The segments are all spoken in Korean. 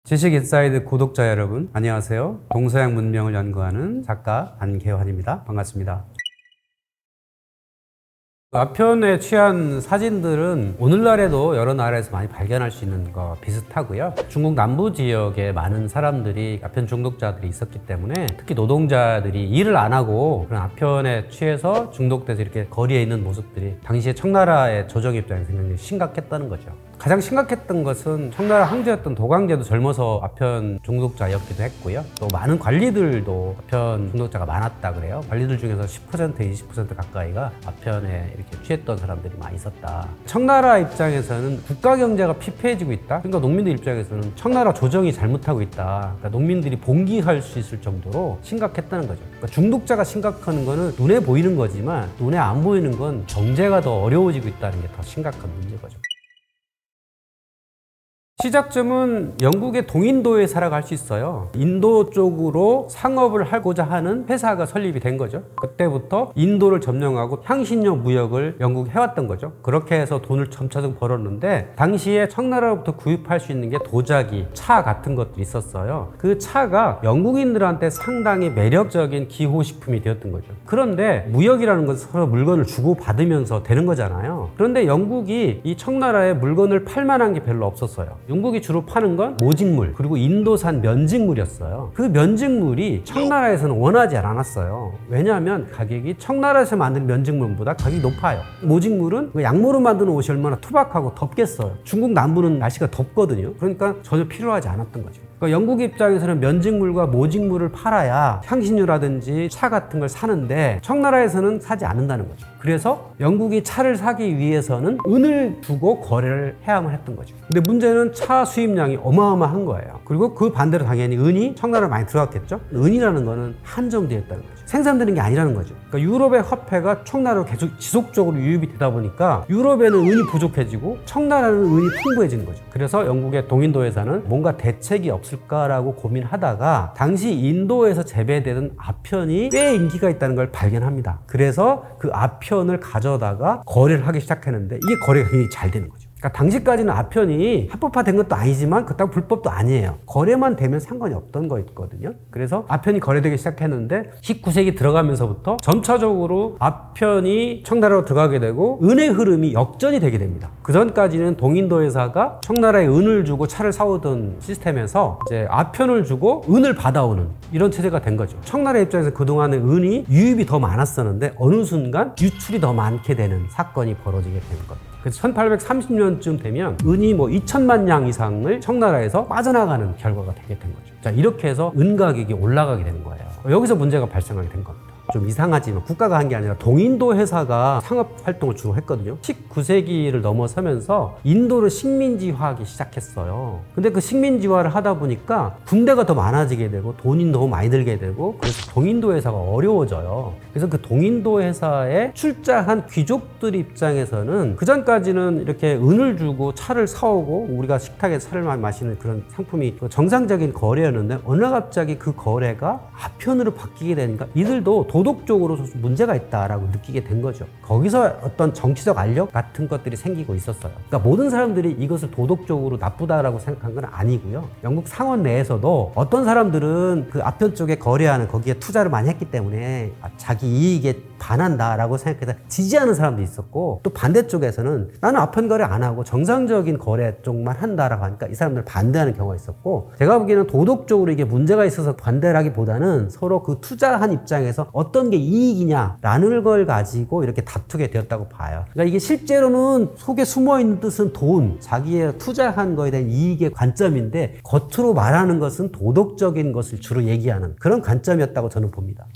지식인사이드 구독자 여러분, 안녕하세요. 동서양 문명을 연구하는 작가 안계환입니다. 반갑습니다. 아편에 취한 사진들은 오늘날에도 여러 나라에서 많이 발견할 수 있는 거 비슷하고요. 중국 남부 지역에 많은 사람들이 아편 중독자들이 있었기 때문에 특히 노동자들이 일을 안 하고 그런 아편에 취해서 중독돼서 이렇게 거리에 있는 모습들이 당시에 청나라의 조정 입장에서 굉장히 심각했다는 거죠. 가장 심각했던 것은 청나라 황제였던 도광제도 젊어서 아편 중독자였기도 했고요. 또 많은 관리들도 아편 중독자가 많았다 그래요. 관리들 중에서 10%, 20% 가까이가 아편에 이렇게 취했던 사람들이 많이 있었다. 청나라 입장에서는 국가 경제가 피폐해지고 있다. 그러니까 농민들 입장에서는 청나라 조정이 잘못하고 있다. 그러니까 농민들이 봉기할 수 있을 정도로 심각했다는 거죠. 그러니까 중독자가 심각한 거는 눈에 보이는 거지만 눈에 안 보이는 건 경제가 더 어려워지고 있다는 게 더 심각한 문제거죠. 시작점은 영국의 동인도 회사라고 할 수 있어요. 인도 쪽으로 상업을 하고자 하는 회사가 설립이 된 거죠. 그때부터 인도를 점령하고 향신료 무역을 영국이 해왔던 거죠. 그렇게 해서 돈을 점차적 벌었는데 당시에 청나라로부터 구입할 수 있는 게 도자기, 차 같은 것들이 있었어요. 그 차가 영국인들한테 상당히 매력적인 기호식품이 되었던 거죠. 그런데 무역이라는 건 서로 물건을 주고받으면서 되는 거잖아요. 그런데 영국이 이 청나라에 물건을 팔 만한 게 별로 없었어요. 영국이 주로 파는 건 모직물 그리고 인도산 면직물이었어요. 그 면직물이 청나라에서는 원하지 않았어요. 왜냐하면 가격이 청나라에서 만든 면직물보다 가격이 높아요. 모직물은 양모로 만드는 옷이 얼마나 투박하고 덥겠어요. 중국 남부는 날씨가 덥거든요. 그러니까 전혀 필요하지 않았던 거죠. 그러니까 영국 입장에서는 면직물과 모직물을 팔아야 향신료라든지 차 같은 걸 사는데 청나라에서는 사지 않는다는 거죠. 그래서 영국이 차를 사기 위해서는 은을 두고 거래를 해야만 했던 거죠. 근데 문제는 차 수입량이 어마어마한 거예요. 그리고 그 반대로 당연히 은이 청나라에 많이 들어갔겠죠. 은이라는 거는 한정되어 있다는 거죠. 생산되는 게 아니라는 거죠. 그러니까 유럽의 화폐가 청나라로 계속 지속적으로 유입이 되다 보니까 유럽에는 은이 부족해지고 청나라는 은이 풍부해지는 거죠. 그래서 영국의 동인도 회사는 뭔가 대책이 없을까라고 고민하다가 당시 인도에서 재배되는 아편이 꽤 인기가 있다는 걸 발견합니다. 그래서 그 아편을 가져다가 거래를 하기 시작했는데 이게 거래가 굉장히 잘 되는 거죠. 그러니까 당시까지는 아편이 합법화된 것도 아니지만 그렇다고 불법도 아니에요. 거래만 되면 상관이 없던 거였거든요. 그래서 아편이 거래되기 시작했는데 19세기 들어가면서부터 점차적으로 아편이 청나라로 들어가게 되고 은의 흐름이 역전이 되게 됩니다. 그 전까지는 동인도 회사가 청나라에 은을 주고 차를 사오던 시스템에서 이제 아편을 주고 은을 받아오는 이런 체제가 된 거죠. 청나라 입장에서 그동안에 은이 유입이 더 많았었는데 어느 순간 유출이 더 많게 되는 사건이 벌어지게 된 겁니다. 그래서 1830년쯤 되면 은이 2천만 양 이상을 청나라에서 빠져나가는 결과가 되게 된 거죠. 자, 이렇게 해서 은 가격이 올라가게 되는 거예요. 여기서 문제가 발생하게 된 겁니다. 좀 이상하지만 국가가 한 게 아니라 동인도 회사가 상업 활동을 주로 했거든요. 19세기를 넘어서면서 인도를 식민지화하기 시작했어요. 근데 그 식민지화를 하다 보니까 군대가 더 많아지게 되고 돈이 너무 많이 들게 되고 그래서 동인도 회사가 어려워져요. 그래서 그 동인도 회사에 출자한 귀족들 입장에서는 그전까지는 이렇게 은을 주고 차를 사오고 우리가 식탁에서 차를 마시는 그런 상품이 정상적인 거래였는데 어느 날 갑자기 그 거래가 아편으로 바뀌게 되니까 이들도 도덕적으로 문제가 있다라고 느끼게 된 거죠. 거기서 어떤 정치적 알력 같은 것들이 생기고 있었어요. 그러니까 모든 사람들이 이것을 도덕적으로 나쁘다라고 생각한 건 아니고요. 영국 상원 내에서도 어떤 사람들은 그 아편 쪽에 거래하는 거기에 투자를 많이 했기 때문에 자기 이익에 반한다라고 생각해서 지지하는 사람도 있었고 또 반대쪽에서는 나는 아편 거래 안 하고 정상적인 거래 쪽만 한다라고 하니까 이 사람들 반대하는 경우가 있었고 제가 보기에는 도덕적으로 이게 문제가 있어서 반대라기보다는 서로 그 투자한 입장에서 어떤 게 이익이냐라는 걸 가지고 이렇게 다투게 되었다고 봐요. 그러니까 이게 실제로는 속에 숨어있는 뜻은 돈, 자기의 투자한 거에 대한 이익의 관점인데 겉으로 말하는 것은 도덕적인 것을 주로 얘기하는 그런 관점이었다고 저는 봅니다.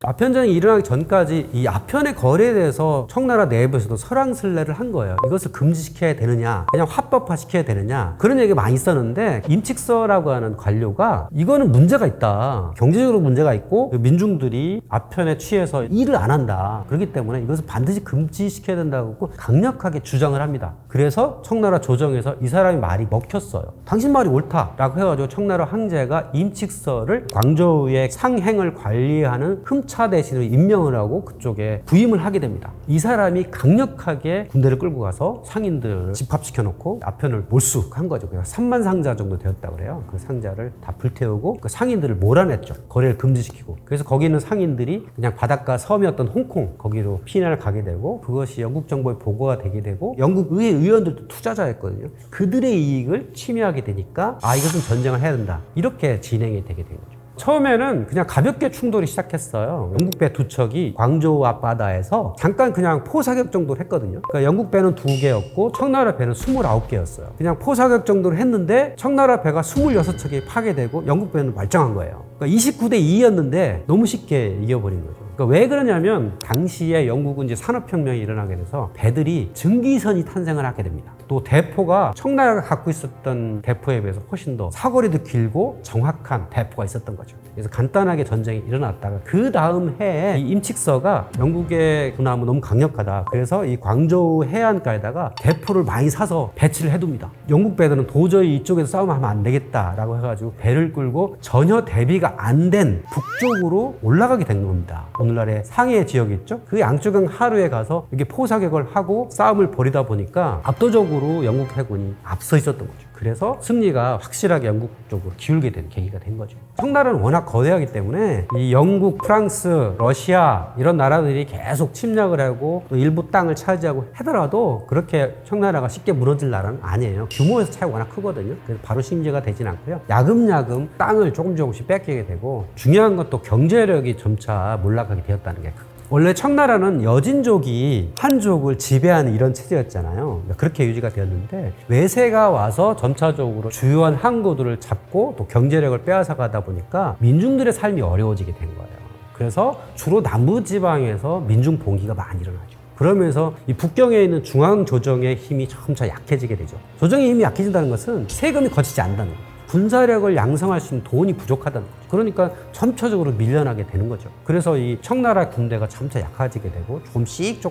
아편전이 일어나기 전까지 이 아편의 거래에 대해서 청나라 내부에서도 설왕설래를 한 거예요. 이것을 금지시켜야 되느냐, 그냥 합법화시켜야 되느냐 그런 얘기가 많이 있었는데 임칙서라고 하는 관료가 이거는 문제가 있다. 경제적으로 문제가 있고 민중들이 아편에 취해서 일을 안 한다. 그렇기 때문에 이것을 반드시 금지시켜야 된다고 강력하게 주장을 합니다. 그래서 청나라 조정에서 이 사람이 말이 먹혔어요. 당신 말이 옳다라고 해가지고 청나라 황제가 임칙서를 광저우의 상행을 관리하는 후차 대신에 임명을 하고 그쪽에 부임을 하게 됩니다. 이 사람이 강력하게 군대를 끌고 가서 상인들을 집합시켜 놓고 아편을 몰수한 거죠. 그래서 3만 상자 정도 되었다고 그래요. 그 상자를 다 불태우고 그 상인들을 몰아냈죠. 거래를 금지시키고. 그래서 거기 있는 상인들이 그냥 바닷가 섬이었던 홍콩 거기로 피난을 가게 되고, 그것이 영국 정부에 보고가 되게 되고, 영국 의회 의원들도 투자자였거든요. 그들의 이익을 침해하게 되니까 이것은 전쟁을 해야 된다, 이렇게 진행이 되게 된 거죠. 처음에는 그냥 가볍게 충돌이 시작했어요. 영국 배 두 척이 광저우 앞바다에서 잠깐 그냥 포사격 정도를 했거든요. 그러니까 영국 배는 2개였고 청나라 배는 29개였어요. 그냥 포사격 정도를 했는데 청나라 배가 26척이 파괴되고 영국 배는 말짱한 거예요. 그러니까 29대 2였는데 너무 쉽게 이겨버린 거죠. 그러니까 왜 그러냐면 당시에 영국은 이제 산업혁명이 일어나게 돼서 배들이 증기선이 탄생을 하게 됩니다. 또 대포가 청나라가 갖고 있었던 대포에 비해서 훨씬 더 사거리도 길고 정확한 대포가 있었던 거죠. 그래서 간단하게 전쟁이 일어났다가 그 다음 해에 이 임칙서가 영국의 군함은 너무 강력하다, 그래서 이 광저우 해안가에다가 대포를 많이 사서 배치를 해둡니다. 영국 배들은 도저히 이쪽에서 싸움하면 안 되겠다라고 해가지고 배를 끌고 전혀 대비가 안 된 북쪽으로 올라가게 된 겁니다. 오늘날의 상해 지역이 있죠. 그 양쪽은 하루에 가서 이렇게 포사격을 하고 싸움을 벌이다 보니까 압도적으로 영국 해군이 앞서 있었던 거죠. 그래서 승리가 확실하게 영국 쪽으로 기울게 된 계기가 된 거죠. 청나라는 워낙 거대하기 때문에 이 영국, 프랑스, 러시아 이런 나라들이 계속 침략을 하고 또 일부 땅을 차지하고 하더라도 그렇게 청나라가 쉽게 무너질 나라는 아니에요. 규모에서 차이가 워낙 크거든요. 그래서 바로 심지가 되진 않고요. 야금야금 땅을 조금씩 뺏기게 되고, 중요한 건 또 경제력이 점차 몰락하게 되었다는 게 원래 청나라는 여진족이 한족을 지배하는 이런 체제였잖아요. 그렇게 유지가 되었는데 외세가 와서 점차적으로 주요한 항구들을 잡고 또 경제력을 빼앗아 가다 보니까 민중들의 삶이 어려워지게 된 거예요. 그래서 주로 남부지방에서 민중 봉기가 많이 일어나죠. 그러면서 이 북경에 있는 중앙조정의 힘이 점차 약해지게 되죠. 조정의 힘이 약해진다는 것은 세금이 거치지 않는다는 거예요. 군사력을 양성할 수 있는 돈이 부족하다는 거죠. 그러니까 점차적으로 밀려나게 되는 거죠. 그래서 이 청나라 군대가 점차 약해지게 되고 조금씩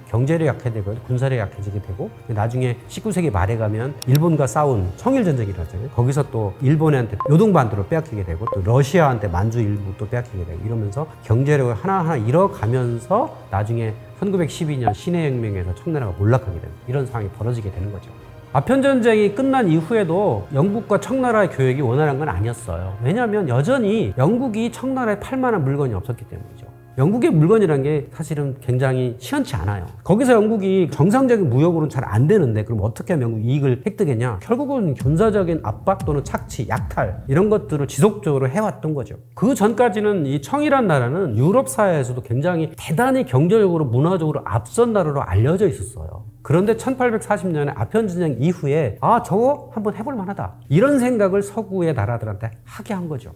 경제력이 약해지고 군사력이 약해지게 되고, 나중에 19세기 말에 가면 일본과 싸운 청일전쟁이 일어나잖아요. 거기서 또 일본한테 요동반도를 빼앗기게 되고 또 러시아한테 만주 일부도 빼앗기게 되고, 이러면서 경제력을 하나하나 잃어가면서 나중에 1912년 신해혁명에서 청나라가 몰락하게 되는 이런 상황이 벌어지게 되는 거죠. 아편전쟁이 끝난 이후에도 영국과 청나라의 교역이 원활한 건 아니었어요. 왜냐하면 여전히 영국이 청나라에 팔 만한 물건이 없었기 때문이죠. 영국의 물건이란 게 사실은 굉장히 시원치 않아요. 거기서 영국이 정상적인 무역으로는 잘 안 되는데 그럼 어떻게 하면 영국 이익을 획득했냐? 결국은 군사적인 압박 또는 착취, 약탈 이런 것들을 지속적으로 해왔던 거죠. 그 전까지는 이 청이란 나라는 유럽 사회에서도 굉장히 대단히 경제적으로 문화적으로 앞선 나라로 알려져 있었어요. 그런데 1840년에 아편전쟁 이후에 저거 한번 해볼 만하다, 이런 생각을 서구의 나라들한테 하게 한 거죠.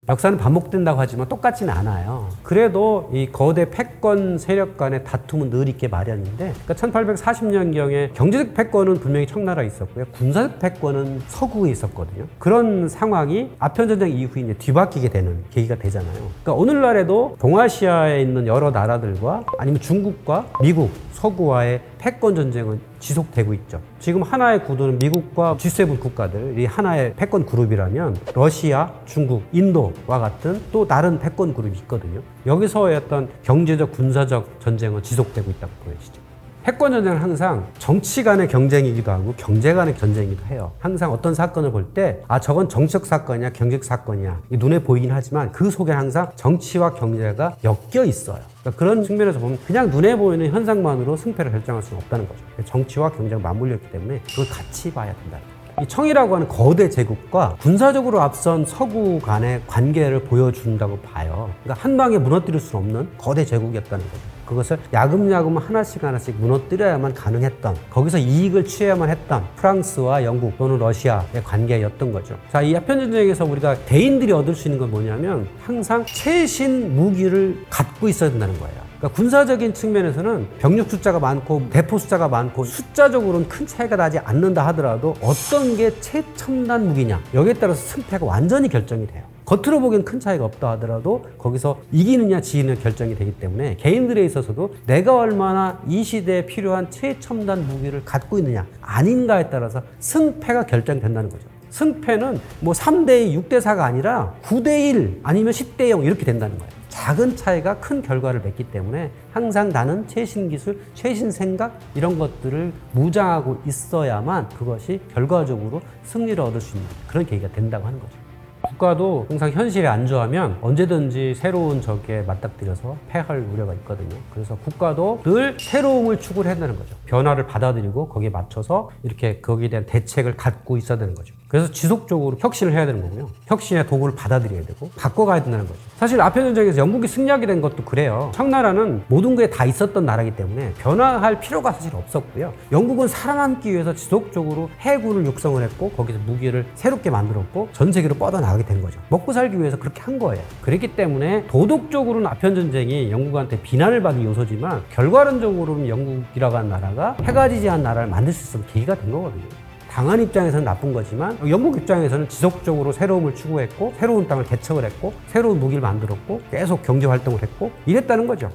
역사는 반복된다고 하지만 똑같지는 않아요. 그래도 이 거대 패권 세력 간의 다툼은 늘 있게 마련인데, 그러니까 1840년경에 경제적 패권은 분명히 청나라에 있었고요. 군사적 패권은 서구에 있었거든요. 그런 상황이 아편전쟁 이후에 이제 뒤바뀌게 되는 계기가 되잖아요. 그러니까 오늘날에도 동아시아에 있는 여러 나라들과 아니면 중국과 미국, 서구와의 패권 전쟁은 지속되고 있죠. 지금 하나의 구도는 미국과 G7 국가들이 하나의 패권 그룹이라면 러시아, 중국, 인도와 같은 또 다른 패권 그룹이 있거든요. 여기서의 어떤 경제적, 군사적 전쟁은 지속되고 있다고 보여지죠. 패권 전쟁은 항상 정치 간의 경쟁이기도 하고 경제 간의 전쟁이기도 해요. 항상 어떤 사건을 볼 때 저건 정치적 사건이야, 경제적 사건이야, 눈에 보이긴 하지만 그 속에 항상 정치와 경제가 엮여 있어요. 그러니까 그런 측면에서 보면 그냥 눈에 보이는 현상만으로 승패를 결정할 수는 없다는 거죠. 정치와 경제가 맞물려 있기 때문에 그걸 같이 봐야 된다. 이 청이라고 하는 거대 제국과 군사적으로 앞선 서구 간의 관계를 보여준다고 봐요. 그러니까 한 방에 무너뜨릴 수 없는 거대 제국이었다는 거죠. 그것을 야금야금 하나씩 무너뜨려야만 가능했던, 거기서 이익을 취해야만 했던 프랑스와 영국 또는 러시아의 관계였던 거죠. 자, 이 아편전쟁에서 우리가 대인들이 얻을 수 있는 건 뭐냐면 항상 최신 무기를 갖고 있어야 된다는 거예요. 그러니까 군사적인 측면에서는 병력 숫자가 많고 대포 숫자가 많고 숫자적으로는 큰 차이가 나지 않는다 하더라도 어떤 게 최첨단 무기냐, 여기에 따라서 승패가 완전히 결정이 돼요. 겉으로 보기엔 큰 차이가 없다 하더라도 거기서 이기느냐 지느냐 결정이 되기 때문에 개인들에 있어서도 내가 얼마나 이 시대에 필요한 최첨단 무기를 갖고 있느냐 아닌가에 따라서 승패가 결정된다는 거죠. 승패는 뭐 3대2, 6대4가 아니라 9대1 아니면 10대0 이렇게 된다는 거예요. 작은 차이가 큰 결과를 맺기 때문에 항상 나는 최신 기술, 최신 생각 이런 것들을 무장하고 있어야만 그것이 결과적으로 승리를 얻을 수 있는 그런 계기가 된다고 하는 거죠. 국가도 항상 현실에 안주하면 언제든지 새로운 적에 맞닥뜨려서 패할 우려가 있거든요. 그래서 국가도 늘 새로움을 추구를 해야 되는 거죠. 변화를 받아들이고 거기에 맞춰서 이렇게 거기에 대한 대책을 갖고 있어야 되는 거죠. 그래서 지속적으로 혁신을 해야 되는 거고요. 혁신의 도구를 받아들여야 되고 바꿔가야 된다는 거죠. 사실 아편 전쟁에서 영국이 승리하게 된 것도 그래요. 청나라는 모든 게 다 있었던 나라이기 때문에 변화할 필요가 사실 없었고요. 영국은 살아남기 위해서 지속적으로 해군을 육성을 했고 거기서 무기를 새롭게 만들었고 전 세계로 뻗어나가게 된 거죠. 먹고 살기 위해서 그렇게 한 거예요. 그렇기 때문에 도덕적으로는 아편 전쟁이 영국한테 비난을 받은 요소지만 결과론적으로는 영국이라고 하는 나라가 해가 지지 않은 나라를 만들 수 있는 계기가 된 거거든요. 당한 입장에서는 나쁜 거지만 영국 입장에서는 지속적으로 새로움을 추구했고 새로운 땅을 개척을 했고 새로운 무기를 만들었고 계속 경제 활동을 했고 이랬다는 거죠.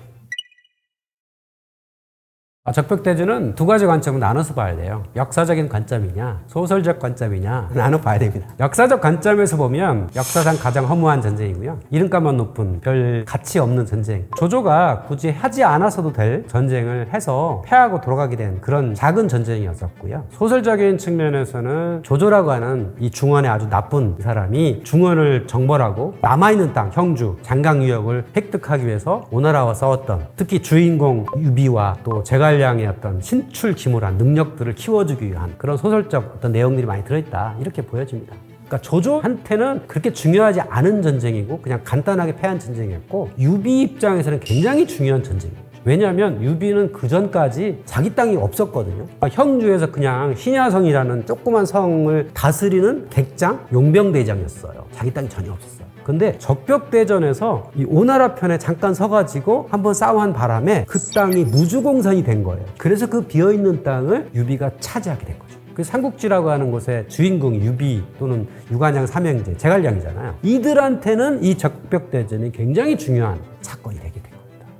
적벽대전은 두 가지 관점을 나눠서 봐야 돼요. 역사적인 관점이냐 소설적 관점이냐 나눠 봐야 됩니다. 역사적 관점에서 보면 역사상 가장 허무한 전쟁이고요. 이름값만 높은 별 가치 없는 전쟁. 조조가 굳이 하지 않아서도 될 전쟁을 해서 패하고 돌아가게 된 그런 작은 전쟁이었었고요. 소설적인 측면에서는 조조라고 하는 이 중원의 아주 나쁜 사람이 중원을 정벌하고 남아있는 땅 형주 장강유역을 획득하기 위해서 오나라와 싸웠던 특히 주인공 유비와 또 제갈량의 어떤 신출기몰한 능력들을 키워주기 위한 그런 소설적 어떤 내용들이 많이 들어있다 이렇게 보여집니다. 그러니까 조조한테는 그렇게 중요하지 않은 전쟁이고 그냥 간단하게 패한 전쟁이었고 유비 입장에서는 굉장히 중요한 전쟁이에요. 왜냐하면 유비는 그 전까지 자기 땅이 없었거든요. 그러니까 형주에서 그냥 신야성이라는 조그만 성을 다스리는 객장 용병대장이었어요. 자기 땅이 전혀 없었어요. 근데 적벽대전에서 이 오나라 편에 잠깐 서가지고 한번 싸움한 바람에 그 땅이 무주공산이 된 거예요. 그래서 그 비어있는 땅을 유비가 차지하게 된 거죠. 그 삼국지라고 하는 곳의 주인공이 유비 또는 유관양 삼형제 제갈량이잖아요. 이들한테는 이 적벽대전이 굉장히 중요한 사건이 되게 됩니다.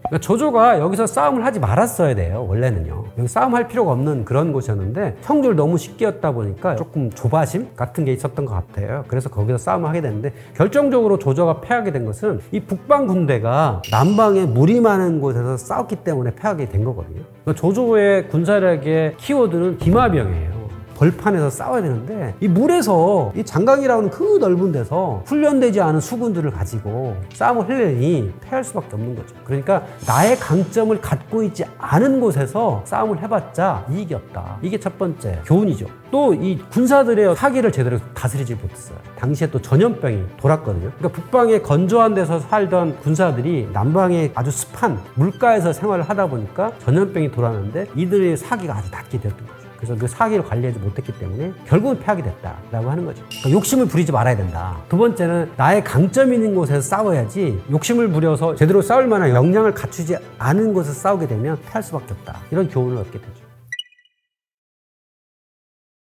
그러니까 조조가 여기서 싸움을 하지 말았어야 돼요. 원래는요. 여기 싸움할 필요가 없는 그런 곳이었는데 형주를 너무 쉽게 였다 보니까 조금 조바심 같은 게 있었던 것 같아요. 그래서 거기서 싸움을 하게 됐는데 결정적으로 조조가 패하게 된 것은 이 북방 군대가 남방에 물이 많은 곳에서 싸웠기 때문에 패하게 된 거거든요. 그러니까 조조의 군사력의 키워드는 기마병이에요. 벌판에서 싸워야 되는데 이 물에서 이 장강이라는 그 넓은 데서 훈련되지 않은 수군들을 가지고 싸움을 하려니 패할 수밖에 없는 거죠. 그러니까 나의 강점을 갖고 있지 않은 곳에서 싸움을 해봤자 이익이 없다. 이게 첫 번째 교훈이죠. 또 이 군사들의 사기를 제대로 다스리지 못했어요. 당시에 또 전염병이 돌았거든요. 그러니까 북방의 건조한 데서 살던 군사들이 남방의 아주 습한 물가에서 생활을 하다 보니까 전염병이 돌았는데 이들의 사기가 아주 낮게 되었던 거죠. 그래서 그 사기를 관리하지 못했기 때문에 결국은 패하게 됐다라고 하는 거죠. 그러니까 욕심을 부리지 말아야 된다. 두 번째는 나의 강점 있는 곳에서 싸워야지 욕심을 부려서 제대로 싸울 만한 역량을 갖추지 않은 곳에서 싸우게 되면 패할 수밖에 없다. 이런 교훈을 얻게 되죠.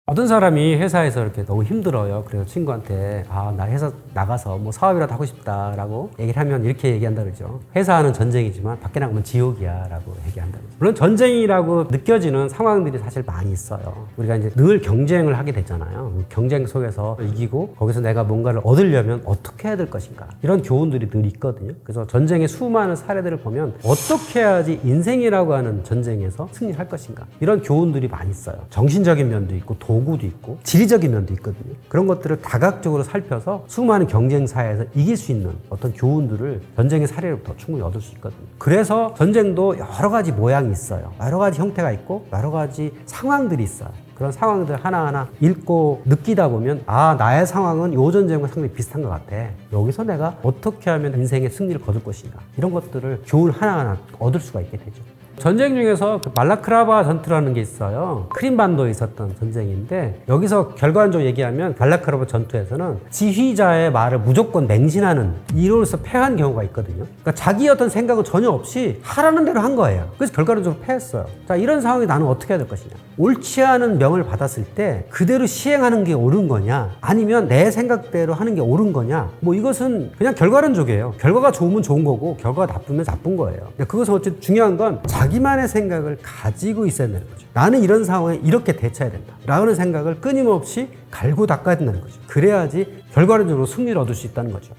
어떤 사람이 회사에서 이렇게 너무 힘들어요. 그래서 친구한테 나 회사 나가서 뭐 사업이라도 하고 싶다라고 얘기를 하면 이렇게 얘기한다 그러죠. 회사는 전쟁이지만 밖에 나가면 지옥이야 라고 얘기한다 그러죠. 물론 전쟁이라고 느껴지는 상황들이 사실 많이 있어요. 우리가 이제 늘 경쟁을 하게 되잖아요. 경쟁 속에서 이기고 거기서 내가 뭔가를 얻으려면 어떻게 해야 될 것인가 이런 교훈들이 늘 있거든요. 그래서 전쟁의 수많은 사례들을 보면 어떻게 해야지 인생이라고 하는 전쟁에서 승리할 것인가 이런 교훈들이 많이 있어요. 정신적인 면도 있고 도구도 있고 지리적인 면도 있거든요. 그런 것들을 다각적으로 살펴서 수많은 경쟁사에서 이길 수 있는 어떤 교훈들을 전쟁의 사례로부터 충분히 얻을 수 있거든요. 그래서 전쟁도 여러 가지 모양이 있어요. 여러 가지 형태가 있고 여러 가지 상황들이 있어요. 그런 상황들 하나하나 읽고 느끼다 보면 나의 상황은 이 전쟁과 상당히 비슷한 것 같아. 여기서 내가 어떻게 하면 인생의 승리를 거둘 것인가 이런 것들을 교훈 하나하나 얻을 수가 있게 되죠. 전쟁 중에서 그 말라크라바 전투라는 게 있어요. 크림반도에 있었던 전쟁인데 여기서 결과론적으로 얘기하면 말라크라바 전투에서는 지휘자의 말을 무조건 맹신하는 이로써 패한 경우가 있거든요. 그러니까 자기 어떤 생각은 전혀 없이 하라는 대로 한 거예요. 그래서 결과론적으로 패했어요. 자, 이런 상황에 나는 어떻게 해야 될 것이냐. 옳지 않은 명을 받았을 때 그대로 시행하는 게 옳은 거냐 아니면 내 생각대로 하는 게 옳은 거냐 뭐 이것은 그냥 결과론적이에요. 결과가 좋으면 좋은 거고 결과가 나쁘면 나쁜 거예요. 그것은 어쨌든 중요한 건 자기 자기만의 생각을 가지고 있어야 되는 거죠. 나는 이런 상황에 이렇게 대처해야 된다 라는 생각을 끊임없이 갈고 닦아야 된다는 거죠. 그래야지 결과론적으로 승리를 얻을 수 있다는 거죠.